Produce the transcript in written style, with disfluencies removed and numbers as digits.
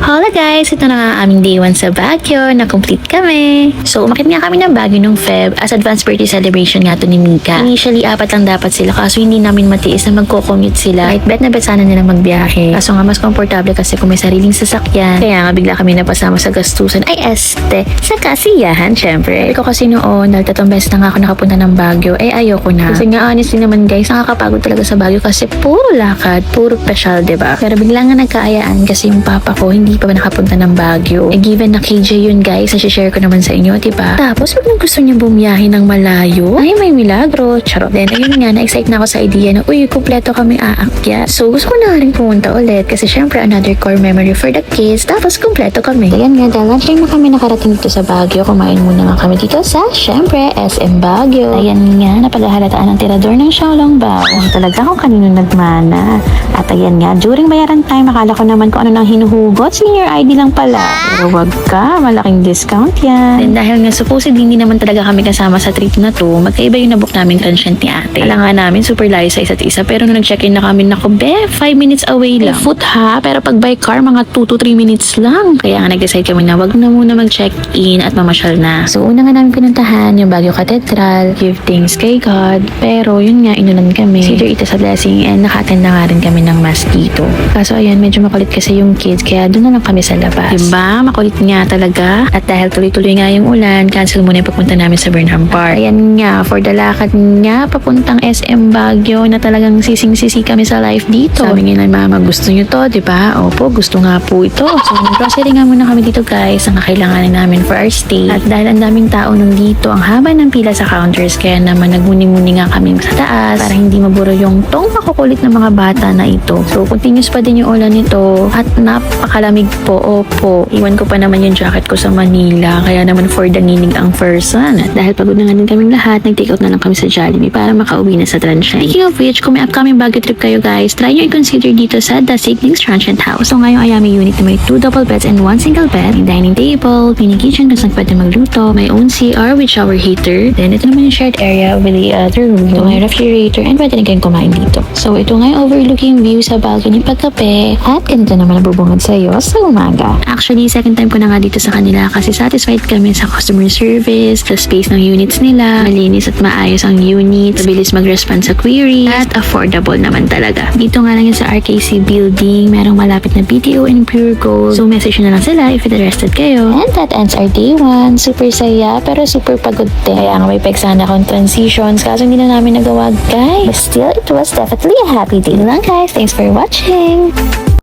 Hola guys! Ito na nga aming day 1 sa Baguio. Na-complete kami. So, umakit nga kami ng Baguio nung Feb as advanced birthday celebration nga to ni Mika. Initially, 4 lang dapat sila kaso hindi namin matiis na magko-commute sila. Kahit bet na bet sana nilang magbiyahe. Kaso nga mas komportable kasi kung may sariling sasakyan. Kaya nga bigla kami napasama sa gastusan. Ay sa kasiyahan syempre. Sabi ko kasi noon, dahil 3 beses na nga ako nakapunta ng Baguio, ayoko na. Kasi nga honestly naman guys, nakakapagod talaga sa Baguio kasi puro lakad, puro pesyal, diba? Pero bigla nga nagkaayaan kasi yung papa ko hindi pa nakapunta ng Baguio. Given na KJ yun guys, share ko naman sa inyo, diba? Tapos pag gusto niya bumiyahe ng malayo, ay may milagro, charot. Then ayun nga, na-excite na ako sa idea na, uy, kumpleto kami aakyat. So gusto ko na rin pumunta ulit kasi syempre another core memory for the kids. Tapos kumpleto kami. Ayan nga, dahil lunch na kami nakarating dito sa Baguio. Kumain muna nga kami dito sa, syempre, SM Baguio. Ayan nga, napaghahalataan ng tirador ng Xiaolongbao. Talaga kung kanino nagmana. At ayan nga, during bayaran time, akala ko naman kung ano nang hinuhugot. Senior ID lang pala. Pero wag ka, malaking discount yan. Then dahil nga supposedly hindi naman talaga kami kasama sa trip na to, magkaiba yung nabook namin transient ni ate. Alam nga namin, super layo sa isa't isa. Pero nung nag-check-in na kami, naku be, 5 minutes away lang. Foot ha, pero pag by car, mga 2 to 3 minutes lang. Kaya nga nag-decide kami na wag na muna mag-check-in at mamasyal na. So una nga namin pinuntahan yung Baguio Cathedral, give thanks kay God. Pero yun nga, inulan kami. Consider ito sa blessing and naka-attend na nga rin kami ng mass dito. Kaso ayan, medyo makulit kasi yung kids, kaya doon na lang kami sa labas. Diba? Makulit nga talaga. At dahil tuloy-tuloy nga yung ulan, cancel muna yung papunta namin sa Burnham Park. Ayan nga, for the lakad nga, papuntang SM Baguio na talagang sising-sisi kami sa life dito. Sabi nga na mama, gusto nyo to, diba? Opo, gusto nga po ito. So, grocery nga muna kami dito guys, ang kakailanganin namin for our stay. At dahil ang daming tao nung dito, ang haba ng pila sa counters, kaya naman nagmuni-muni nga kami sa taas para hindi maburo yung tong makukulit ng mga bata na ito. So, continuous pa din yung ulan nito at napakalamig po. Opo, iwan ko pa naman yung jacket ko sa Manila, kaya naman for the ninig ang person. At dahil pagod na nga din kaming lahat, nag-take out na lang kami sa Jollibee para makauwi na sa Transient. Speaking of which, kung may upcoming Baguio trip kayo guys, try nyo i-consider dito sa The Siblings Transient House. So ngayong Ayami unit na may 2 double beds and 1 single bed, may dining table, mini kitchen kung saan pwede magluto, may own CR with shower heater, then ito naman yung shared area with the other room. Ito may refrigerator and pwede na kayong kumain dito. So ito nga yung overlooking view sa balcony pagkape at ganito naman ang bubungad sa'yo sa umaga. Actually, second time ko na nga dito sa kanila kasi satisfied kami sa customer service, sa space ng units nila, malinis at maayos ang units, mabilis mag-respond sa query, at affordable naman talaga. Dito nga lang yun sa RKC building, merong malapit na BTO and Pure Gold. So message na lang sila if interested kayo. And that ends our day 1. Super saya pero super pagod din. Kaya nga may pegsana akong transitions kaso hindi na namin nagawa guys. But still, it was definitely a happy day lang guys. Thanks for watching!